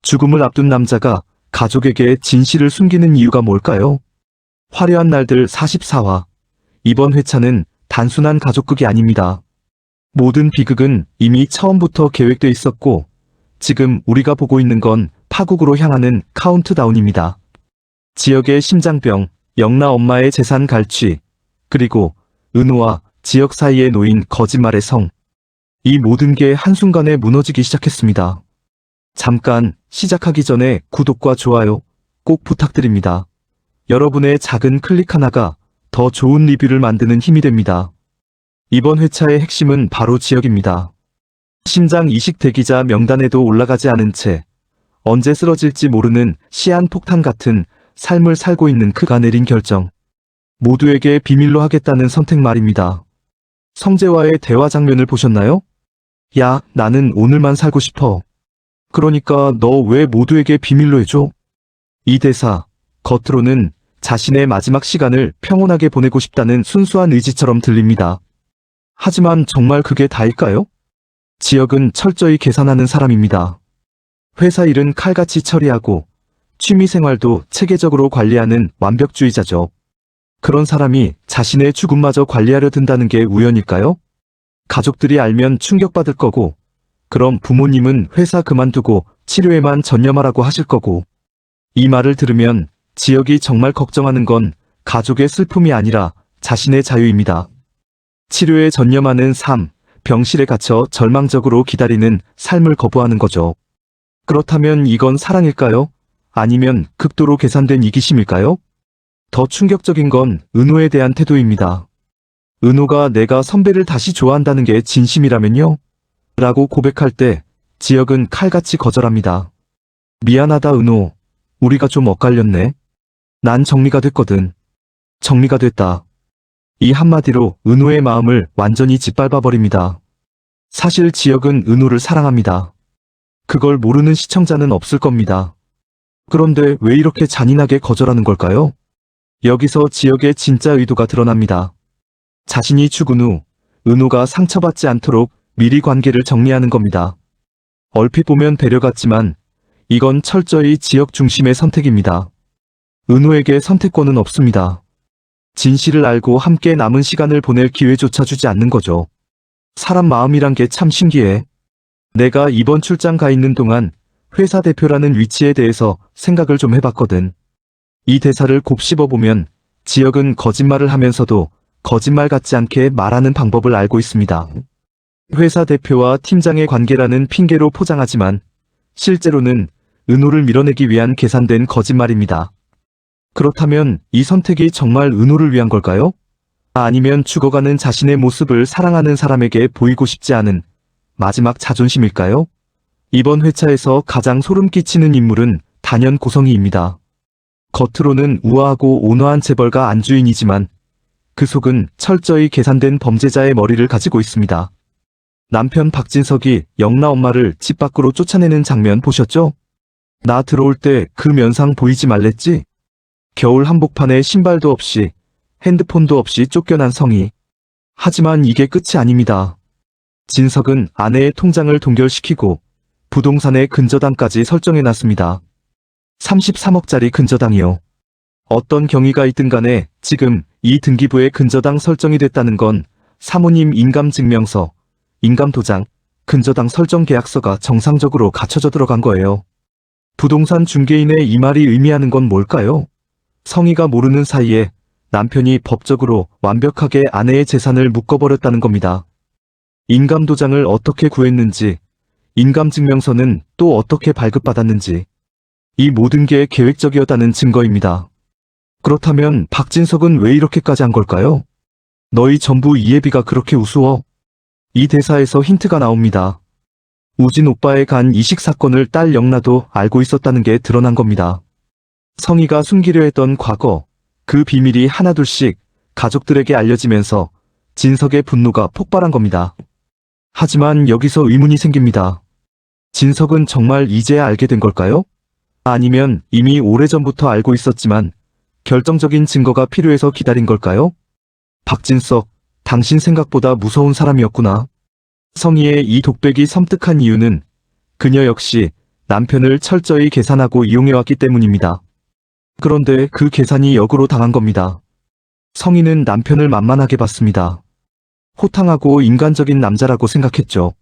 죽음을 앞둔 남자가 가족에게 진실을 숨기는 이유가 뭘까요? 화려한 날들 44화. 이번 회차는 단순한 가족극이 아닙니다. 모든 비극은 이미 처음부터 계획돼 있었고, 지금 우리가 보고 있는 건 파국으로 향하는 카운트다운입니다. 지역의 심장병, 영라 엄마의 재산 갈취, 그리고 은호와 지역 사이에 놓인 거짓말의 성. 이 모든 게 한순간에 무너지기 시작했습니다. 잠깐 시작하기 전에 구독과 좋아요 꼭 부탁드립니다. 여러분의 작은 클릭 하나가 더 좋은 리뷰를 만드는 힘이 됩니다. 이번 회차의 핵심은 바로 지역입니다. 심장 이식 대기자 명단에도 올라가지 않은 채 언제 쓰러질지 모르는 시한폭탄 같은 삶을 살고 있는 그가 내린 결정. 모두에게 비밀로 하겠다는 선택 말입니다. 성재와의 대화 장면을 보셨나요? 야, 나는 오늘만 살고 싶어. 그러니까 너 왜 모두에게 비밀로 해줘? 이 대사, 겉으로는 자신의 마지막 시간을 평온하게 보내고 싶다는 순수한 의지처럼 들립니다. 하지만 정말 그게 다일까요? 지역은 철저히 계산하는 사람입니다. 회사 일은 칼같이 처리하고 취미생활도 체계적으로 관리하는 완벽주의자죠. 그런 사람이 자신의 죽음마저 관리하려 든다는 게 우연일까요? 가족들이 알면 충격받을 거고, 그럼 부모님은 회사 그만두고 치료에만 전념하라고 하실 거고. 이 말을 들으면 지역이 정말 걱정하는 건 가족의 슬픔이 아니라 자신의 자유입니다. 치료에 전념하는 삶, 병실에 갇혀 절망적으로 기다리는 삶을 거부하는 거죠. 그렇다면 이건 사랑일까요? 아니면 극도로 계산된 이기심일까요? 더 충격적인 건 은호에 대한 태도입니다. 은호가 내가 선배를 다시 좋아한다는 게 진심이라면요? 라고 고백할 때 지역은 칼같이 거절합니다. 미안하다 은호. 우리가 좀 엇갈렸네. 난 정리가 됐거든. 정리가 됐다. 이 한마디로 은호의 마음을 완전히 짓밟아버립니다. 사실 지역은 은호를 사랑합니다. 그걸 모르는 시청자는 없을 겁니다. 그런데 왜 이렇게 잔인하게 거절하는 걸까요? 여기서 지역의 진짜 의도가 드러납니다. 자신이 죽은 후 은호가 상처받지 않도록 미리 관계를 정리하는 겁니다. 얼핏 보면 배려 같지만 이건 철저히 지역 중심의 선택입니다. 은호에게 선택권은 없습니다. 진실을 알고 함께 남은 시간을 보낼 기회조차 주지 않는 거죠. 사람 마음이란 게 참 신기해. 내가 이번 출장 가 있는 동안 회사 대표라는 위치에 대해서 생각을 좀 해봤거든. 이 대사를 곱씹어보면 지역은 거짓말을 하면서도 거짓말 같지 않게 말하는 방법을 알고 있습니다. 회사 대표와 팀장의 관계라는 핑계로 포장하지만 실제로는 은호를 밀어내기 위한 계산된 거짓말입니다. 그렇다면 이 선택이 정말 은호를 위한 걸까요? 아니면 죽어가는 자신의 모습을 사랑하는 사람에게 보이고 싶지 않은 마지막 자존심일까요? 이번 회차에서 가장 소름 끼치는 인물은 단연 고성희입니다. 겉으로는 우아하고 온화한 재벌가 안주인이지만 그 속은 철저히 계산된 범죄자의 머리를 가지고 있습니다. 남편 박진석이 영라 엄마를 집 밖으로 쫓아내는 장면 보셨죠? 나 들어올 때 그 면상 보이지 말랬지? 겨울 한복판에 신발도 없이 핸드폰도 없이 쫓겨난 성희. 하지만 이게 끝이 아닙니다. 진석은 아내의 통장을 동결시키고 부동산의 근저당까지 설정해놨습니다. 33억짜리 근저당이요. 어떤 경위가 있든 간에 지금 이 등기부에 근저당 설정이 됐다는 건 사모님 인감증명서, 인감도장, 근저당 설정 계약서가 정상적으로 갖춰져 들어간 거예요. 부동산 중개인의 이 말이 의미하는 건 뭘까요? 성희가 모르는 사이에 남편이 법적으로 완벽하게 아내의 재산을 묶어버렸다는 겁니다. 인감도장을 어떻게 구했는지, 인감증명서는 또 어떻게 발급받았는지, 이 모든 게 계획적이었다는 증거입니다. 그렇다면 박진석은 왜 이렇게까지 한 걸까요? 너희 전부 이예비가 그렇게 우스워? 이 대사에서 힌트가 나옵니다. 우진 오빠의 간 이식 사건을 딸 영라도 알고 있었다는 게 드러난 겁니다. 성희가 숨기려 했던 과거, 그 비밀이 하나둘씩 가족들에게 알려지면서 진석의 분노가 폭발한 겁니다. 하지만 여기서 의문이 생깁니다. 진석은 정말 이제야 알게 된 걸까요? 아니면 이미 오래전부터 알고 있었지만 결정적인 증거가 필요해서 기다린 걸까요? 박진석, 당신 생각보다 무서운 사람이었구나. 성희의 이 독백이 섬뜩한 이유는 그녀 역시 남편을 철저히 계산하고 이용해왔기 때문입니다. 그런데 그 계산이 역으로 당한 겁니다. 성희는 남편을 만만하게 봤습니다. 호탕하고 인간적인 남자라고 생각했죠.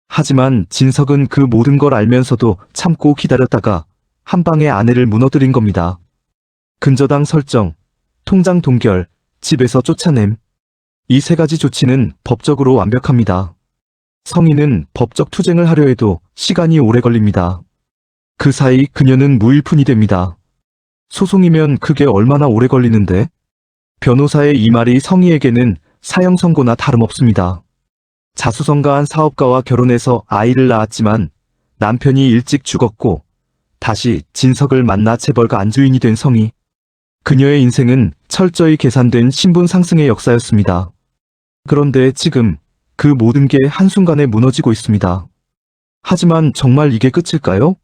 하지만 진석은 그 모든 걸 알면서도 참고 기다렸다가 한 방에 아내를 무너뜨린 겁니다. 근저당 설정, 통장 동결, 집에서 쫓아냄. 이 세 가지 조치는 법적으로 완벽합니다. 성희는 법적 투쟁을 하려 해도 시간이 오래 걸립니다. 그 사이 그녀는 무일푼이 됩니다. 소송이면 그게 얼마나 오래 걸리는데? 변호사의 이 말이 성희에게는 사형 선고나 다름없습니다. 자수성가한 사업가와 결혼해서 아이를 낳았지만 남편이 일찍 죽었고 다시 진석을 만나 재벌가 안주인이 된 성희. 그녀의 인생은 철저히 계산된 신분 상승의 역사였습니다. 그런데 지금 그 모든 게 한순간에 무너지고 있습니다. 하지만 정말 이게 끝일까요?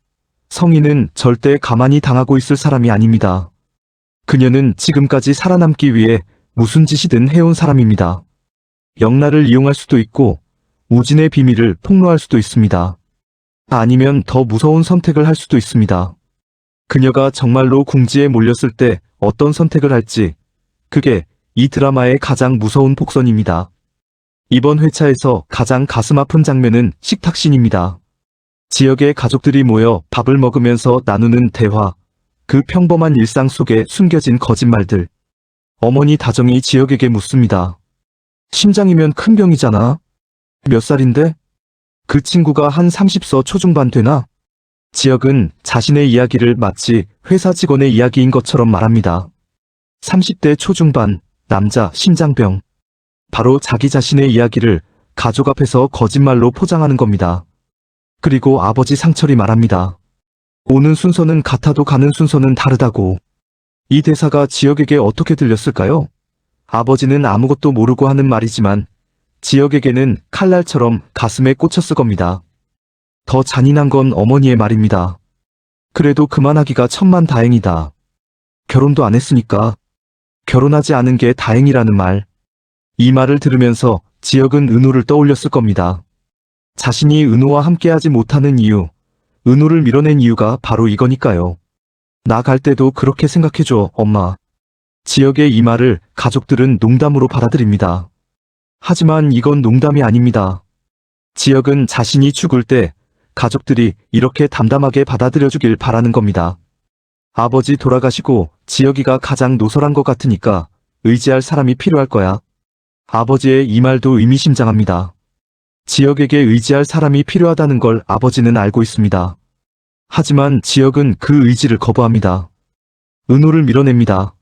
성희는 절대 가만히 당하고 있을 사람이 아닙니다. 그녀는 지금까지 살아남기 위해 무슨 짓이든 해온 사람입니다. 영란을 이용할 수도 있고 우진의 비밀을 폭로할 수도 있습니다. 아니면 더 무서운 선택을 할 수도 있습니다. 그녀가 정말로 궁지에 몰렸을 때 어떤 선택을 할지, 그게 이 드라마의 가장 무서운 복선입니다. 이번 회차에서 가장 가슴 아픈 장면은 식탁신입니다. 지역의 가족들이 모여 밥을 먹으면서 나누는 대화, 그 평범한 일상 속에 숨겨진 거짓말들. 어머니 다정이 지역에게 묻습니다. 심장이면 큰 병이잖아. 몇 살인데? 그 친구가 한 30서 초중반 되나? 지역은 자신의 이야기를 마치 회사 직원의 이야기인 것처럼 말합니다. 30대 초중반, 남자, 심장병. 바로 자기 자신의 이야기를 가족 앞에서 거짓말로 포장하는 겁니다. 그리고 아버지 상철이 말합니다. 오는 순서는 같아도 가는 순서는 다르다고. 이 대사가 지역에게 어떻게 들렸을까요? 아버지는 아무것도 모르고 하는 말이지만 지역에게는 칼날처럼 가슴에 꽂혔을 겁니다. 더 잔인한 건 어머니의 말입니다. 그래도 그만하기가 천만다행이다. 결혼도 안 했으니까. 결혼하지 않은 게 다행이라는 말. 이 말을 들으면서 지역은 은호를 떠올렸을 겁니다. 자신이 은호와 함께하지 못하는 이유, 은호를 밀어낸 이유가 바로 이거니까요. 나 갈 때도 그렇게 생각해줘, 엄마. 지역의 이 말을 가족들은 농담으로 받아들입니다. 하지만 이건 농담이 아닙니다. 지역은 자신이 죽을 때 가족들이 이렇게 담담하게 받아들여주길 바라는 겁니다. 아버지 돌아가시고 지역이가 가장 노설한 것 같으니까 의지할 사람이 필요할 거야. 아버지의 이 말도 의미심장합니다. 지역에게 의지할 사람이 필요하다는 걸 아버지는 알고 있습니다. 하지만 지역은 그 의지를 거부합니다. 은호를 밀어냅니다.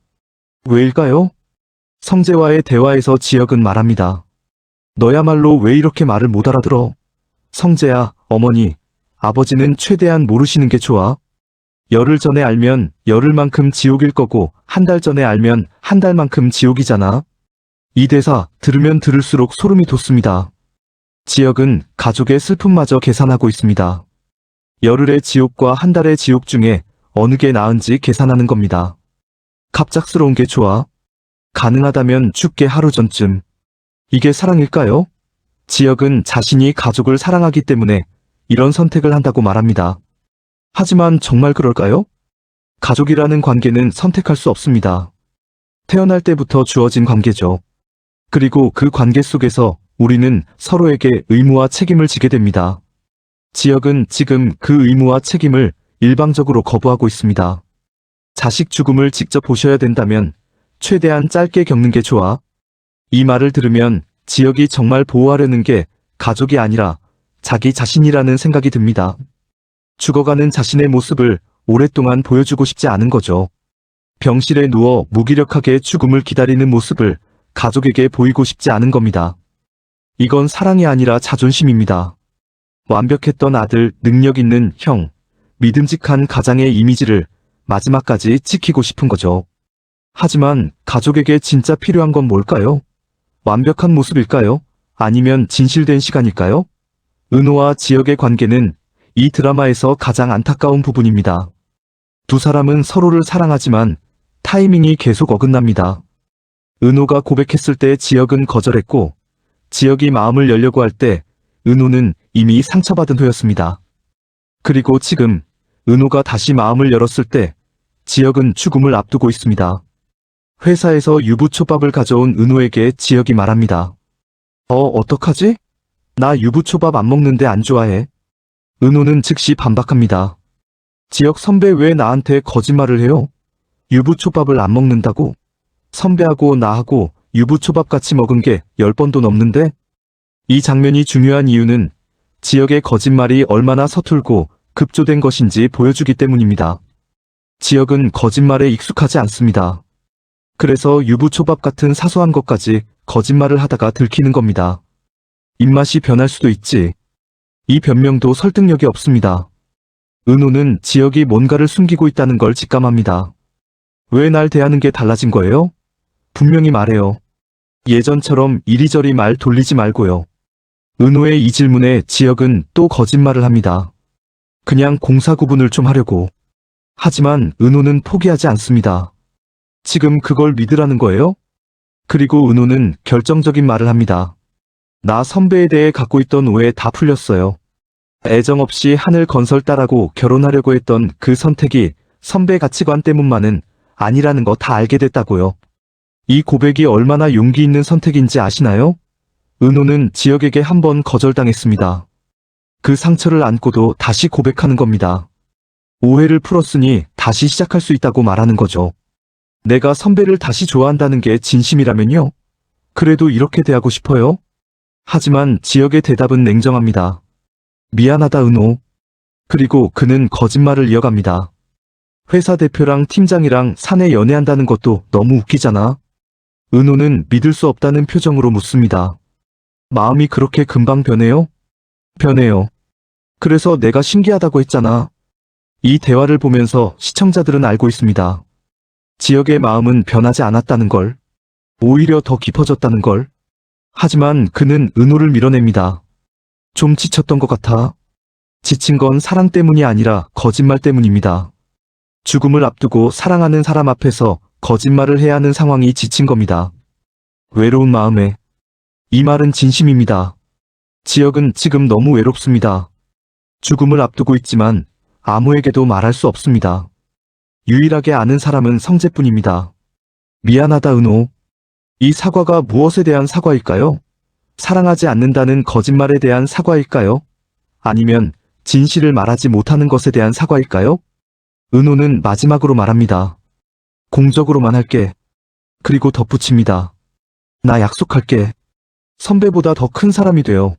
왜일까요? 성재와의 대화에서 지역은 말합니다. 너야말로 왜 이렇게 말을 못 알아들어? 성재야, 어머니, 아버지는 최대한 모르시는 게 좋아. 열흘 전에 알면 열흘만큼 지옥일 거고 한 달 전에 알면 한 달만큼 지옥이잖아. 이 대사 들으면 들을수록 소름이 돋습니다. 지역은 가족의 슬픔마저 계산하고 있습니다. 열흘의 지옥과 한 달의 지옥 중에 어느 게 나은지 계산하는 겁니다. 갑작스러운 게 좋아. 가능하다면 죽게 하루 전쯤. 이게 사랑일까요? 지역은 자신이 가족을 사랑하기 때문에 이런 선택을 한다고 말합니다. 하지만 정말 그럴까요? 가족이라는 관계는 선택할 수 없습니다. 태어날 때부터 주어진 관계죠. 그리고 그 관계 속에서 우리는 서로에게 의무와 책임을 지게 됩니다. 지역은 지금 그 의무와 책임을 일방적으로 거부하고 있습니다. 자식 죽음을 직접 보셔야 된다면 최대한 짧게 겪는 게 좋아. 이 말을 들으면 지역이 정말 보호하려는 게 가족이 아니라 자기 자신이라는 생각이 듭니다. 죽어가는 자신의 모습을 오랫동안 보여주고 싶지 않은 거죠. 병실에 누워 무기력하게 죽음을 기다리는 모습을 가족에게 보이고 싶지 않은 겁니다. 이건 사랑이 아니라 자존심입니다. 완벽했던 아들, 능력 있는 형, 믿음직한 가장의 이미지를 마지막까지 지키고 싶은 거죠. 하지만 가족에게 진짜 필요한 건 뭘까요? 완벽한 모습일까요? 아니면 진실된 시간일까요? 은호와 지역의 관계는 이 드라마에서 가장 안타까운 부분입니다. 두 사람은 서로를 사랑하지만 타이밍이 계속 어긋납니다. 은호가 고백했을 때 지역은 거절했고 지역이 마음을 열려고 할 때 은호는 이미 상처받은 후였습니다. 그리고 지금 은호가 다시 마음을 열었을 때 지혁은 죽음을 앞두고 있습니다. 회사에서 유부초밥을 가져온 은호에게 지혁이 말합니다. 어떡하지? 나 유부초밥 안 먹는데 안 좋아해. 은호는 즉시 반박합니다. 지혁 선배 왜 나한테 거짓말을 해요? 유부초밥을 안 먹는다고? 선배하고 나하고 유부초밥 같이 먹은 게 10번도 넘는데? 이 장면이 중요한 이유는 지혁의 거짓말이 얼마나 서툴고 급조된 것인지 보여주기 때문입니다. 지혁은 거짓말에 익숙하지 않습니다. 그래서 유부초밥 같은 사소한 것까지 거짓말을 하다가 들키는 겁니다. 입맛이 변할 수도 있지. 이 변명도 설득력이 없습니다. 은호는 지혁이 뭔가를 숨기고 있다는 걸 직감합니다. 왜 날 대하는 게 달라진 거예요? 분명히 말해요. 예전처럼 이리저리 말 돌리지 말고요. 은호의 이 질문에 지혁은 또 거짓말을 합니다. 그냥 공사 구분을 좀 하려고. 하지만 은호는 포기하지 않습니다. 지금 그걸 믿으라는 거예요? 그리고 은호는 결정적인 말을 합니다. 나 선배에 대해 갖고 있던 오해 다 풀렸어요. 애정 없이 하늘건설 딸하고 결혼하려고 했던 그 선택이 선배 가치관 때문만은 아니라는 거 다 알게 됐다고요. 이 고백이 얼마나 용기 있는 선택인지 아시나요? 은호는 지혁에게 한 번 거절당했습니다. 그 상처를 안고도 다시 고백하는 겁니다. 오해를 풀었으니 다시 시작할 수 있다고 말하는 거죠. 내가 선배를 다시 좋아한다는 게 진심이라면요? 그래도 이렇게 대하고 싶어요? 하지만 지혁의 대답은 냉정합니다. 미안하다 은호. 그리고 그는 거짓말을 이어갑니다. 회사 대표랑 팀장이랑 사내 연애한다는 것도 너무 웃기잖아. 은호는 믿을 수 없다는 표정으로 묻습니다. 마음이 그렇게 금방 변해요? 변해요. 그래서 내가 신기하다고 했잖아. 이 대화를 보면서 시청자들은 알고 있습니다. 지혁의 마음은 변하지 않았다는 걸. 오히려 더 깊어졌다는 걸. 하지만 그는 은호를 밀어냅니다. 좀 지쳤던 것 같아. 지친 건 사랑 때문이 아니라 거짓말 때문입니다. 죽음을 앞두고 사랑하는 사람 앞에서 거짓말을 해야 하는 상황이 지친 겁니다. 외로운 마음에. 이 말은 진심입니다. 지혁은 지금 너무 외롭습니다. 죽음을 앞두고 있지만 아무에게도 말할 수 없습니다. 유일하게 아는 사람은 성재뿐입니다. 미안하다 은호. 이 사과가 무엇에 대한 사과일까요? 사랑하지 않는다는 거짓말에 대한 사과일까요? 아니면 진실을 말하지 못하는 것에 대한 사과일까요? 은호는 마지막으로 말합니다. 공적으로만 할게. 그리고 덧붙입니다. 나 약속할게. 선배보다 더 큰 사람이 돼요.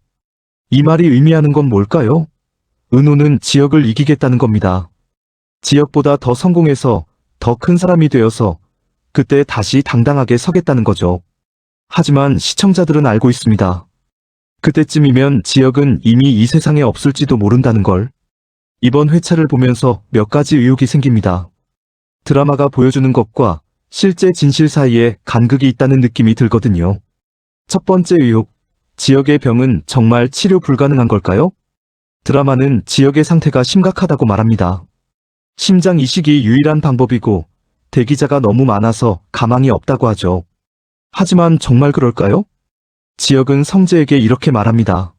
이 말이 의미하는 건 뭘까요? 은호는 지혁을 이기겠다는 겁니다. 지혁보다 더 성공해서 더 큰 사람이 되어서 그때 다시 당당하게 서겠다는 거죠. 하지만 시청자들은 알고 있습니다. 그때쯤이면 지혁은 이미 이 세상에 없을지도 모른다는 걸. 이번 회차를 보면서 몇 가지 의혹이 생깁니다. 드라마가 보여주는 것과 실제 진실 사이에 간극이 있다는 느낌이 들거든요. 첫 번째 의혹, 지혁의 병은 정말 치료 불가능한 걸까요? 드라마는 지혁의 상태가 심각하다고 말합니다. 심장 이식이 유일한 방법이고 대기자가 너무 많아서 가망이 없다고 하죠. 하지만 정말 그럴까요? 지혁은 성재에게 이렇게 말합니다.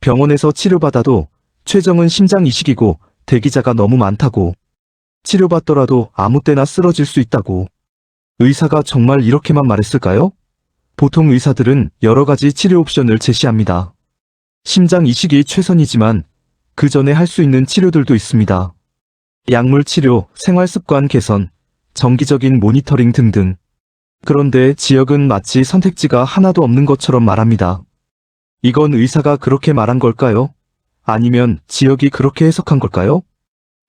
병원에서 치료받아도 최정은 심장 이식이고 대기자가 너무 많다고. 치료받더라도 아무 때나 쓰러질 수 있다고. 의사가 정말 이렇게만 말했을까요? 보통 의사들은 여러 가지 치료 옵션을 제시합니다. 심장 이식이 최선이지만 그 전에 할 수 있는 치료들도 있습니다. 약물 치료, 생활습관 개선, 정기적인 모니터링 등등. 그런데 지혁은 마치 선택지가 하나도 없는 것처럼 말합니다. 이건 의사가 그렇게 말한 걸까요? 아니면 지혁이 그렇게 해석한 걸까요?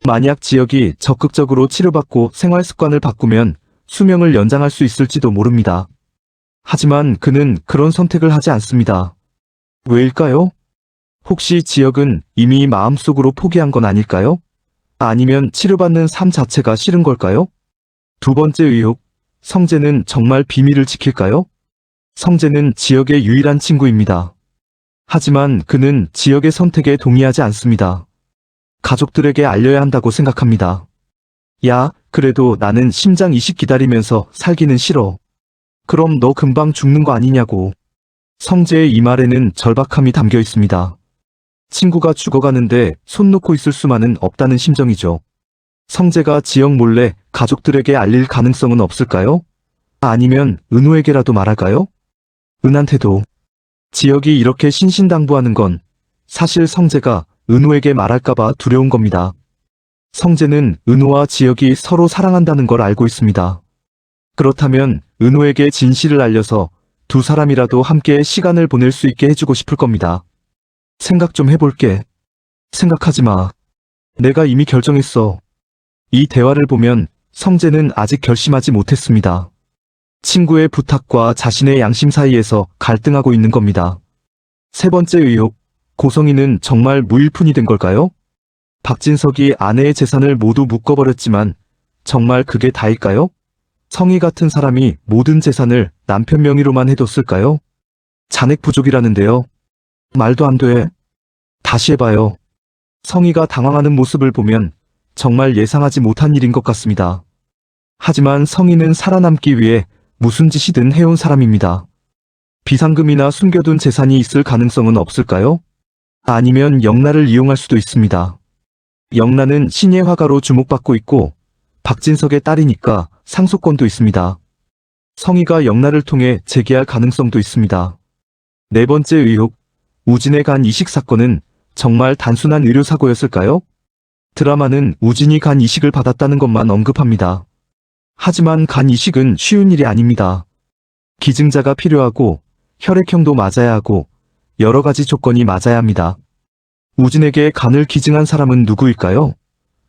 만약 지혁이 적극적으로 치료받고 생활습관을 바꾸면 수명을 연장할 수 있을지도 모릅니다. 하지만 그는 그런 선택을 하지 않습니다. 왜일까요? 혹시 지혁은 이미 마음속으로 포기한 건 아닐까요? 아니면 치료받는 삶 자체가 싫은 걸까요? 두 번째 의혹, 성재는 정말 비밀을 지킬까요? 성재는 지혁의 유일한 친구입니다. 하지만 그는 지혁의 선택에 동의하지 않습니다. 가족들에게 알려야 한다고 생각합니다. 야, 그래도 나는 심장 이식 기다리면서 살기는 싫어. 그럼 너 금방 죽는 거 아니냐고. 성재의 이 말에는 절박함이 담겨 있습니다. 친구가 죽어가는데 손 놓고 있을 수만은 없다는 심정이죠. 성재가 지역 몰래 가족들에게 알릴 가능성은 없을까요? 아니면 은호에게라도 말할까요? 은한테도. 지역이 이렇게 신신당부하는 건 사실 성재가 은호에게 말할까봐 두려운 겁니다. 성재는 은호와 지역이 서로 사랑한다는 걸 알고 있습니다. 그렇다면 은호에게 진실을 알려서 두 사람이라도 함께 시간을 보낼 수 있게 해주고 싶을 겁니다. 생각 좀 해볼게. 생각하지 마. 내가 이미 결정했어. 이 대화를 보면 성재는 아직 결심하지 못했습니다. 친구의 부탁과 자신의 양심 사이에서 갈등하고 있는 겁니다. 세 번째 의혹, 고성이는 정말 무일푼이 된 걸까요? 박진석이 아내의 재산을 모두 묶어버렸지만 정말 그게 다일까요? 성희 같은 사람이 모든 재산을 남편 명의로만 해뒀을까요? 잔액 부족이라는데요. 말도 안 돼. 다시 해봐요. 성희가 당황하는 모습을 보면 정말 예상하지 못한 일인 것 같습니다. 하지만 성희는 살아남기 위해 무슨 짓이든 해온 사람입니다. 비상금이나 숨겨둔 재산이 있을 가능성은 없을까요? 아니면 영란을 이용할 수도 있습니다. 영란은 신예 화가로 주목받고 있고 박진석의 딸이니까 상속권도 있습니다. 성희가 영란을 통해 재개할 가능성도 있습니다. 네 번째 의혹, 우진의 간 이식 사건은 정말 단순한 의료사고였을까요? 드라마는 우진이 간 이식을 받았다는 것만 언급합니다. 하지만 간 이식은 쉬운 일이 아닙니다. 기증자가 필요하고 혈액형도 맞아야 하고 여러 가지 조건이 맞아야 합니다. 우진에게 간을 기증한 사람은 누구일까요?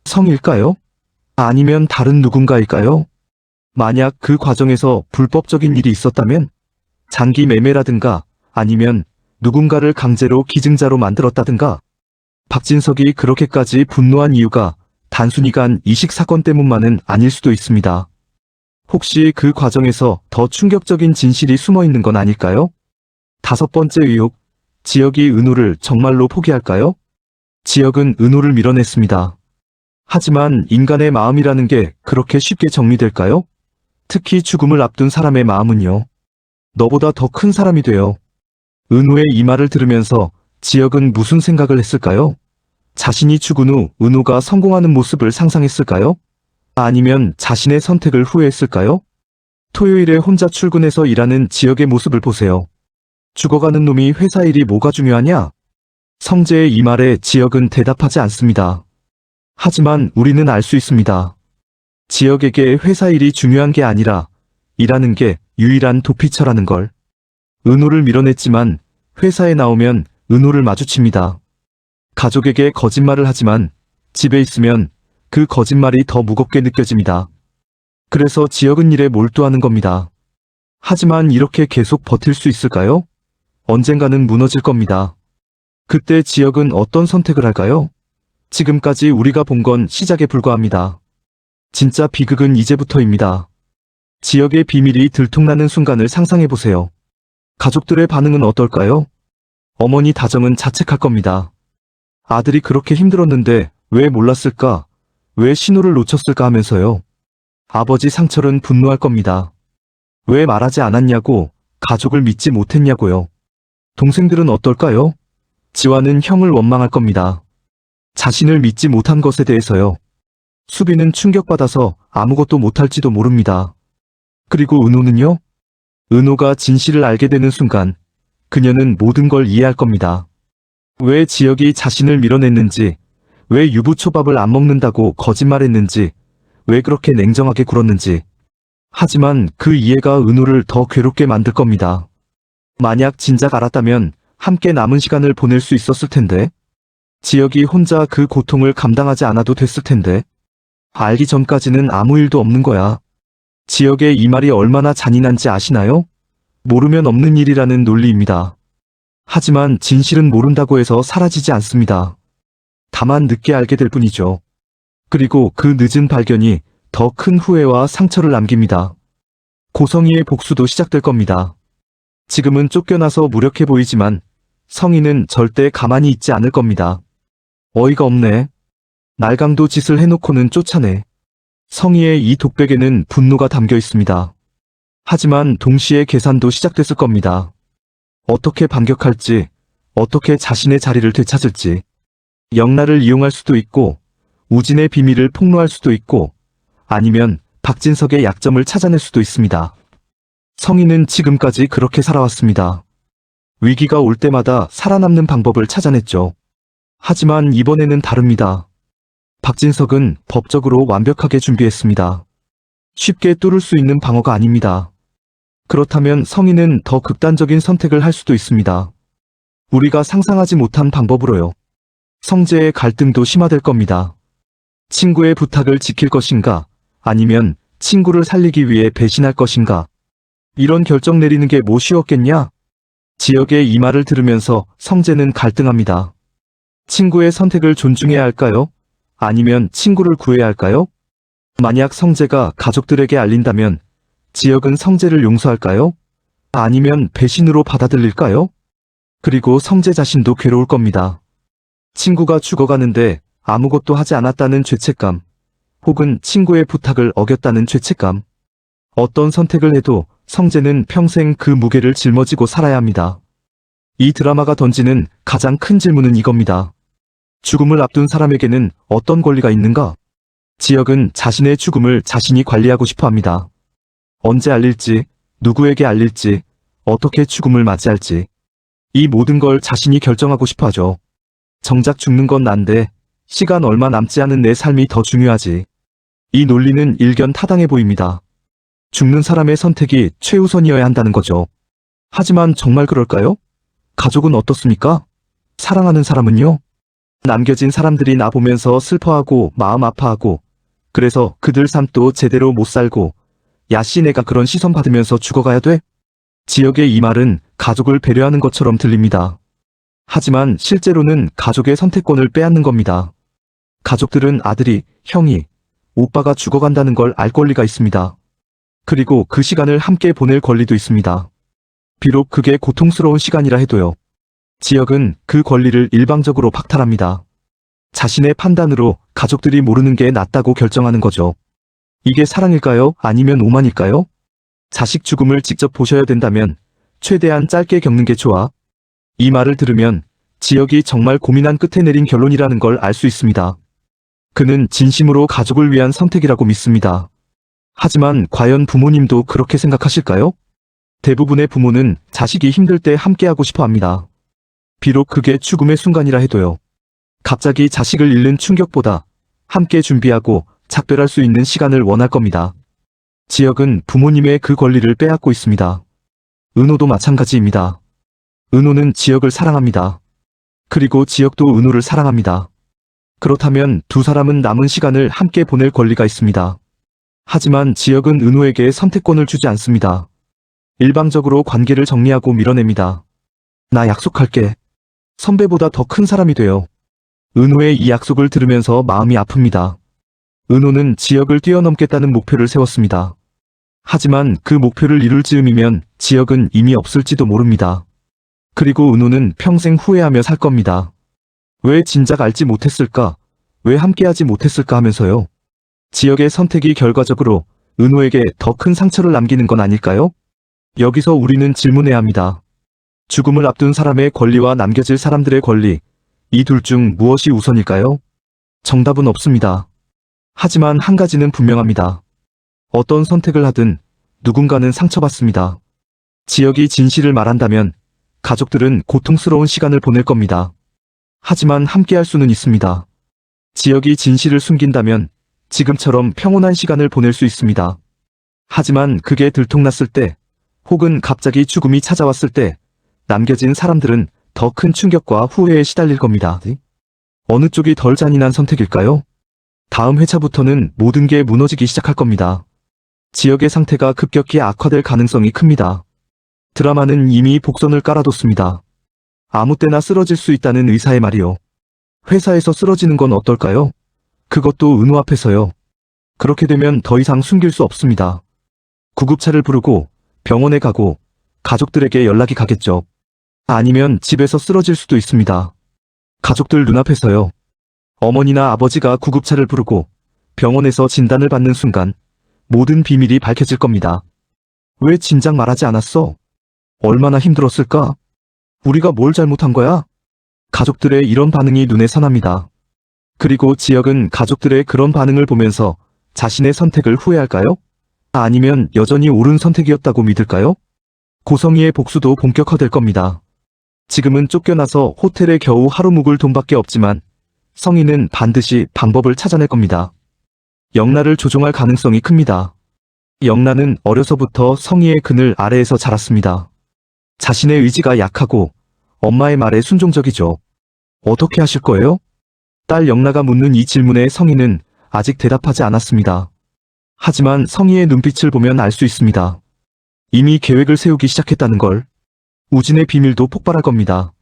성일까요? 아니면 다른 누군가일까요? 만약 그 과정에서 불법적인 일이 있었다면 장기 매매라든가 아니면 누군가를 강제로 기증자로 만들었다든가 박진석이 그렇게까지 분노한 이유가 단순히 간 이식 사건 때문만은 아닐 수도 있습니다. 혹시 그 과정에서 더 충격적인 진실이 숨어 있는 건 아닐까요? 다섯 번째 의혹, 지역이 은호를 정말로 포기할까요? 지역은 은호를 밀어냈습니다. 하지만 인간의 마음이라는 게 그렇게 쉽게 정리될까요? 특히 죽음을 앞둔 사람의 마음은요. 너보다 더 큰 사람이 돼요. 은호의 이 말을 들으면서 지역은 무슨 생각을 했을까요? 자신이 죽은 후 은호가 성공하는 모습을 상상했을까요? 아니면 자신의 선택을 후회했을까요? 토요일에 혼자 출근해서 일하는 지역의 모습을 보세요. 죽어가는 놈이 회사 일이 뭐가 중요하냐? 성재의 이 말에 지역은 대답하지 않습니다. 하지만 우리는 알 수 있습니다. 지역에게 회사 일이 중요한 게 아니라 일하는 게 유일한 도피처라는 걸. 은호를 밀어냈지만 회사에 나오면 은호를 마주칩니다. 가족에게 거짓말을 하지만 집에 있으면 그 거짓말이 더 무겁게 느껴집니다. 그래서 지역은 일에 몰두하는 겁니다. 하지만 이렇게 계속 버틸 수 있을까요? 언젠가는 무너질 겁니다. 그때 지역은 어떤 선택을 할까요? 지금까지 우리가 본 건 시작에 불과합니다. 진짜 비극은 이제부터입니다. 지역의 비밀이 들통나는 순간을 상상해보세요. 가족들의 반응은 어떨까요? 어머니 다정은 자책할 겁니다. 아들이 그렇게 힘들었는데 왜 몰랐을까? 왜 신호를 놓쳤을까 하면서요. 아버지 상철은 분노할 겁니다. 왜 말하지 않았냐고, 가족을 믿지 못했냐고요. 동생들은 어떨까요? 지화는 형을 원망할 겁니다. 자신을 믿지 못한 것에 대해서요. 수빈은 충격받아서 아무것도 못할지도 모릅니다. 그리고 은호는요? 은호가 진실을 알게 되는 순간 그녀는 모든 걸 이해할 겁니다. 왜 지역이 자신을 밀어냈는지, 왜 유부초밥을 안 먹는다고 거짓말했는지, 왜 그렇게 냉정하게 굴었는지. 하지만 그 이해가 은호를 더 괴롭게 만들 겁니다. 만약 진작 알았다면 함께 남은 시간을 보낼 수 있었을 텐데. 지역이 혼자 그 고통을 감당하지 않아도 됐을 텐데. 알기 전까지는 아무 일도 없는 거야. 지역의 이 말이 얼마나 잔인한지 아시나요? 모르면 없는 일이라는 논리입니다. 하지만 진실은 모른다고 해서 사라지지 않습니다. 다만 늦게 알게 될 뿐이죠. 그리고 그 늦은 발견이 더 큰 후회와 상처를 남깁니다. 고성희의 복수도 시작될 겁니다. 지금은 쫓겨나서 무력해 보이지만 성희는 절대 가만히 있지 않을 겁니다. 어이가 없네. 날강도 짓을 해놓고는 쫓아내. 성희의 이 독백에는 분노가 담겨 있습니다. 하지만 동시에 계산도 시작됐을 겁니다. 어떻게 반격할지, 어떻게 자신의 자리를 되찾을지. 영란을 이용할 수도 있고, 우진의 비밀을 폭로할 수도 있고, 아니면 박진석의 약점을 찾아낼 수도 있습니다. 성희는 지금까지 그렇게 살아왔습니다. 위기가 올 때마다 살아남는 방법을 찾아냈죠. 하지만 이번에는 다릅니다. 박진석은 법적으로 완벽하게 준비했습니다. 쉽게 뚫을 수 있는 방어가 아닙니다. 그렇다면 성희는 더 극단적인 선택을 할 수도 있습니다. 우리가 상상하지 못한 방법으로요. 성재의 갈등도 심화될 겁니다. 친구의 부탁을 지킬 것인가, 아니면 친구를 살리기 위해 배신할 것인가. 이런 결정 내리는 게 뭐 쉬웠겠냐? 지혁의 이 말을 들으면서 성재는 갈등합니다. 친구의 선택을 존중해야 할까요? 아니면 친구를 구해야 할까요? 만약 성재가 가족들에게 알린다면 지혁은 성재를 용서할까요? 아니면 배신으로 받아들일까요? 그리고 성재 자신도 괴로울 겁니다. 친구가 죽어가는데 아무것도 하지 않았다는 죄책감, 혹은 친구의 부탁을 어겼다는 죄책감. 어떤 선택을 해도 성재는 평생 그 무게를 짊어지고 살아야 합니다. 이 드라마가 던지는 가장 큰 질문은 이겁니다. 죽음을 앞둔 사람에게는 어떤 권리가 있는가? 지혁은 자신의 죽음을 자신이 관리하고 싶어 합니다. 언제 알릴지, 누구에게 알릴지, 어떻게 죽음을 맞이할지. 이 모든 걸 자신이 결정하고 싶어 하죠. 정작 죽는 건 난데 시간 얼마 남지 않은 내 삶이 더 중요하지. 이 논리는 일견 타당해 보입니다. 죽는 사람의 선택이 최우선이어야 한다는 거죠. 하지만 정말 그럴까요? 가족은 어떻습니까? 사랑하는 사람은요? 남겨진 사람들이 나 보면서 슬퍼하고 마음 아파하고, 그래서 그들 삶도 제대로 못 살고, 야씨 내가 그런 시선 받으면서 죽어가야 돼? 지혁의 이 말은 가족을 배려하는 것처럼 들립니다. 하지만 실제로는 가족의 선택권을 빼앗는 겁니다. 가족들은 아들이, 형이, 오빠가 죽어간다는 걸 알 권리가 있습니다. 그리고 그 시간을 함께 보낼 권리도 있습니다. 비록 그게 고통스러운 시간이라 해도요. 지혁은 그 권리를 일방적으로 박탈합니다. 자신의 판단으로 가족들이 모르는 게 낫다고 결정하는 거죠. 이게 사랑일까요? 아니면 오만일까요? 자식 죽음을 직접 보셔야 된다면 최대한 짧게 겪는 게 좋아. 이 말을 들으면 지혁이 정말 고민한 끝에 내린 결론이라는 걸 알 수 있습니다. 그는 진심으로 가족을 위한 선택이라고 믿습니다. 하지만 과연 부모님도 그렇게 생각하실까요? 대부분의 부모는 자식이 힘들 때 함께하고 싶어 합니다. 비록 그게 죽음의 순간이라 해도요. 갑자기 자식을 잃는 충격보다 함께 준비하고 작별할 수 있는 시간을 원할 겁니다. 지혁은 부모님의 그 권리를 빼앗고 있습니다. 은호도 마찬가지입니다. 은호는 지혁을 사랑합니다. 그리고 지혁도 은호를 사랑합니다. 그렇다면 두 사람은 남은 시간을 함께 보낼 권리가 있습니다. 하지만 지혁은 은호에게 선택권을 주지 않습니다. 일방적으로 관계를 정리하고 밀어냅니다. 나 약속할게. 선배보다 더 큰 사람이 돼요. 은호의 이 약속을 들으면서 마음이 아픕니다. 은호는 지혁을 뛰어넘겠다는 목표를 세웠습니다. 하지만 그 목표를 이룰 즈음이면 지혁은 이미 없을지도 모릅니다. 그리고 은호는 평생 후회하며 살 겁니다. 왜 진작 알지 못했을까? 왜 함께하지 못했을까 하면서요. 지혁의 선택이 결과적으로 은호에게 더 큰 상처를 남기는 건 아닐까요? 여기서 우리는 질문해야 합니다. 죽음을 앞둔 사람의 권리와 남겨질 사람들의 권리, 이 둘 중 무엇이 우선일까요? 정답은 없습니다. 하지만 한 가지는 분명합니다. 어떤 선택을 하든 누군가는 상처받습니다. 지혁이 진실을 말한다면 가족들은 고통스러운 시간을 보낼 겁니다. 하지만 함께할 수는 있습니다. 지혁이 진실을 숨긴다면 지금처럼 평온한 시간을 보낼 수 있습니다. 하지만 그게 들통났을 때, 혹은 갑자기 죽음이 찾아왔을 때 남겨진 사람들은 더 큰 충격과 후회에 시달릴 겁니다. 어느 쪽이 덜 잔인한 선택일까요? 다음 회차부터는 모든 게 무너지기 시작할 겁니다. 지혁의 상태가 급격히 악화될 가능성이 큽니다. 드라마는 이미 복선을 깔아뒀습니다. 아무 때나 쓰러질 수 있다는 의사의 말이요. 회사에서 쓰러지는 건 어떨까요? 그것도 은호 앞에서요. 그렇게 되면 더 이상 숨길 수 없습니다. 구급차를 부르고 병원에 가고 가족들에게 연락이 가겠죠. 아니면 집에서 쓰러질 수도 있습니다. 가족들 눈앞에서요. 어머니나 아버지가 구급차를 부르고 병원에서 진단을 받는 순간 모든 비밀이 밝혀질 겁니다. 왜 진작 말하지 않았어? 얼마나 힘들었을까? 우리가 뭘 잘못한 거야? 가족들의 이런 반응이 눈에 선합니다. 그리고 지역은 가족들의 그런 반응을 보면서 자신의 선택을 후회할까요? 아니면 여전히 옳은 선택이었다고 믿을까요? 고성희의 복수도 본격화될 겁니다. 지금은 쫓겨나서 호텔에 겨우 하루 묵을 돈밖에 없지만 성희는 반드시 방법을 찾아낼 겁니다. 영란을 조종할 가능성이 큽니다. 영란은 어려서부터 성희의 그늘 아래에서 자랐습니다. 자신의 의지가 약하고 엄마의 말에 순종적이죠. 어떻게 하실 거예요? 딸 영란가 묻는 이 질문에 성희는 아직 대답하지 않았습니다. 하지만 성희의 눈빛을 보면 알 수 있습니다. 이미 계획을 세우기 시작했다는 걸. 우진의 비밀도 폭발할 겁니다.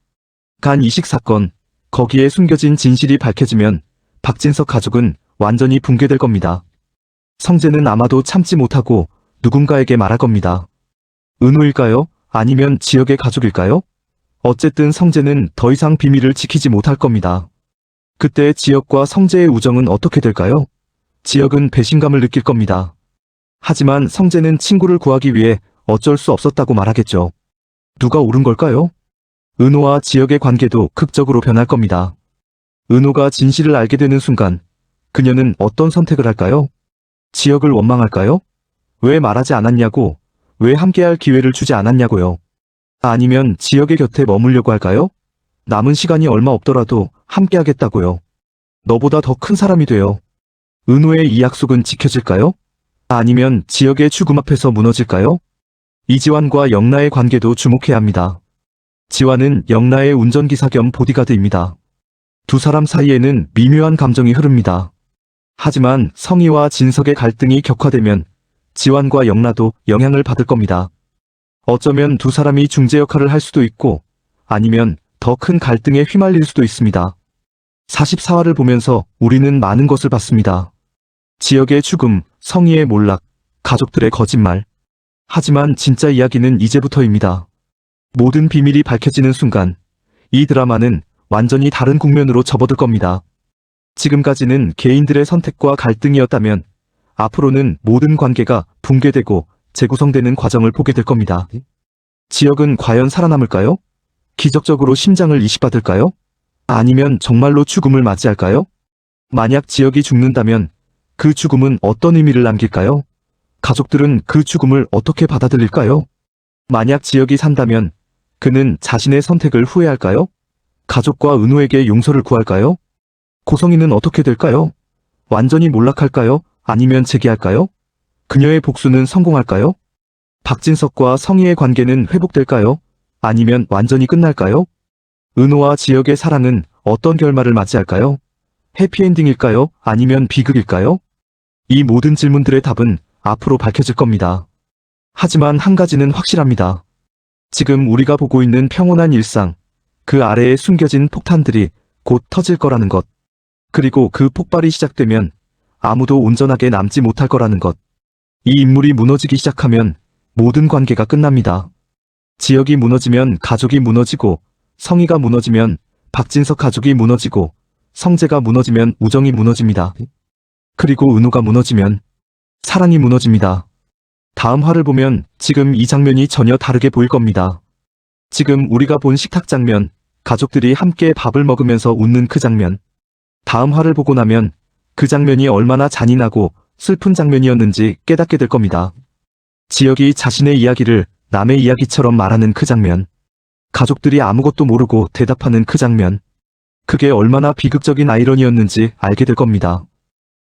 간 이식 사건, 거기에 숨겨진 진실이 밝혀지면 박진석 가족은 완전히 붕괴될 겁니다. 성재는 아마도 참지 못하고 누군가에게 말할 겁니다. 은호일까요? 아니면 지역의 가족일까요? 어쨌든 성재는 더 이상 비밀을 지키지 못할 겁니다. 그때 지역과 성재의 우정은 어떻게 될까요? 지역은 배신감을 느낄 겁니다. 하지만 성재는 친구를 구하기 위해 어쩔 수 없었다고 말하겠죠. 누가 옳은 걸까요? 은호와 지역의 관계도 극적으로 변할 겁니다. 은호가 진실을 알게 되는 순간 그녀는 어떤 선택을 할까요? 지역을 원망할까요? 왜 말하지 않았냐고, 왜 함께할 기회를 주지 않았냐고요. 아니면 지역의 곁에 머물려고 할까요? 남은 시간이 얼마 없더라도 함께하겠다고요. 너보다 더 큰 사람이 돼요. 은호의 이 약속은 지켜질까요? 아니면 지역의 죽음 앞에서 무너질까요? 이지환과 영라의 관계도 주목해야 합니다. 지환은 영라의 운전기사 겸 보디가드입니다. 두 사람 사이에는 미묘한 감정이 흐릅니다. 하지만 성희와 진석의 갈등이 격화되면 지환과 영라도 영향을 받을 겁니다. 어쩌면 두 사람이 중재 역할을 할 수도 있고 아니면 더 큰 갈등에 휘말릴 수도 있습니다. 44화를 보면서 우리는 많은 것을 봤습니다. 지역의 죽음, 성희의 몰락, 가족들의 거짓말. 하지만 진짜 이야기는 이제부터입니다. 모든 비밀이 밝혀지는 순간 이 드라마는 완전히 다른 국면으로 접어들 겁니다. 지금까지는 개인들의 선택과 갈등이었다면 앞으로는 모든 관계가 붕괴되고 재구성되는 과정을 보게 될 겁니다. 지역은 과연 살아남을까요? 기적적으로 심장을 이식받을까요? 아니면 정말로 죽음을 맞이할까요? 만약 지역이 죽는다면 그 죽음은 어떤 의미를 남길까요? 가족들은 그 죽음을 어떻게 받아들일까요? 만약 지역이 산다면 그는 자신의 선택을 후회할까요? 가족과 은호에게 용서를 구할까요? 고성희는 어떻게 될까요? 완전히 몰락할까요? 아니면 재기할까요? 그녀의 복수는 성공할까요? 박진석과 성희의 관계는 회복될까요? 아니면 완전히 끝날까요? 은호와 지역의 사랑은 어떤 결말을 맞이할까요? 해피엔딩일까요? 아니면 비극일까요? 이 모든 질문들의 답은 앞으로 밝혀질 겁니다. 하지만 한 가지는 확실합니다. 지금 우리가 보고 있는 평온한 일상, 그 아래에 숨겨진 폭탄들이 곧 터질 거라는 것. 그리고 그 폭발이 시작되면 아무도 온전하게 남지 못할 거라는 것. 이 인물이 무너지기 시작하면 모든 관계가 끝납니다. 지역이 무너지면 가족이 무너지고, 성희가 무너지면 박진석 가족이 무너지고, 성재가 무너지면 우정이 무너집니다. 그리고 은호가 무너지면 사랑이 무너집니다. 다음 화를 보면 지금 이 장면이 전혀 다르게 보일 겁니다. 지금 우리가 본 식탁 장면, 가족들이 함께 밥을 먹으면서 웃는 그 장면. 다음 화를 보고 나면 그 장면이 얼마나 잔인하고 슬픈 장면이었는지 깨닫게 될 겁니다. 지역이 자신의 이야기를 남의 이야기처럼 말하는 그 장면. 가족들이 아무것도 모르고 대답하는 그 장면. 그게 얼마나 비극적인 아이러니였는지 알게 될 겁니다.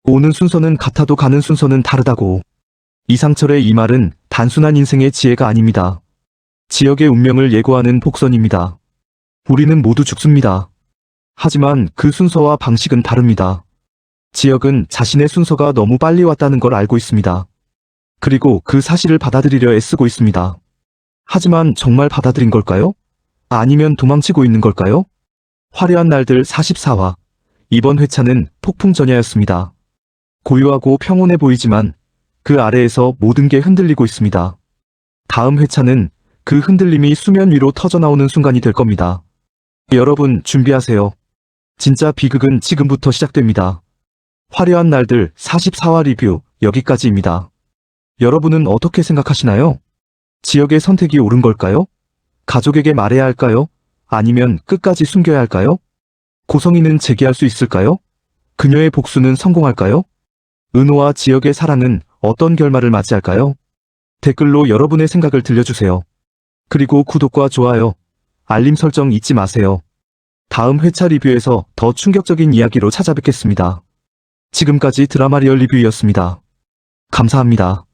오는 순서는 같아도 가는 순서는 다르다고. 이상철의 이 말은 단순한 인생의 지혜가 아닙니다. 지역의 운명을 예고하는 복선입니다. 우리는 모두 죽습니다. 하지만 그 순서와 방식은 다릅니다. 지역은 자신의 순서가 너무 빨리 왔다는 걸 알고 있습니다. 그리고 그 사실을 받아들이려 애쓰고 있습니다. 하지만 정말 받아들인 걸까요? 아니면 도망치고 있는 걸까요? 화려한 날들 44화. 이번 회차는 폭풍전야였습니다. 고요하고 평온해 보이지만 그 아래에서 모든 게 흔들리고 있습니다. 다음 회차는 그 흔들림이 수면 위로 터져나오는 순간이 될 겁니다. 여러분 준비하세요. 진짜 비극은 지금부터 시작됩니다. 화려한 날들 44화 리뷰 여기까지입니다. 여러분은 어떻게 생각하시나요? 지역의 선택이 옳은 걸까요? 가족에게 말해야 할까요? 아니면 끝까지 숨겨야 할까요? 고성이는 재기할 수 있을까요? 그녀의 복수는 성공할까요? 은호와 지역의 사랑은 어떤 결말을 맞이할까요? 댓글로 여러분의 생각을 들려주세요. 그리고 구독과 좋아요, 알림 설정 잊지 마세요. 다음 회차 리뷰에서 더 충격적인 이야기로 찾아뵙겠습니다. 지금까지 드라마 리얼 리뷰였습니다. 감사합니다.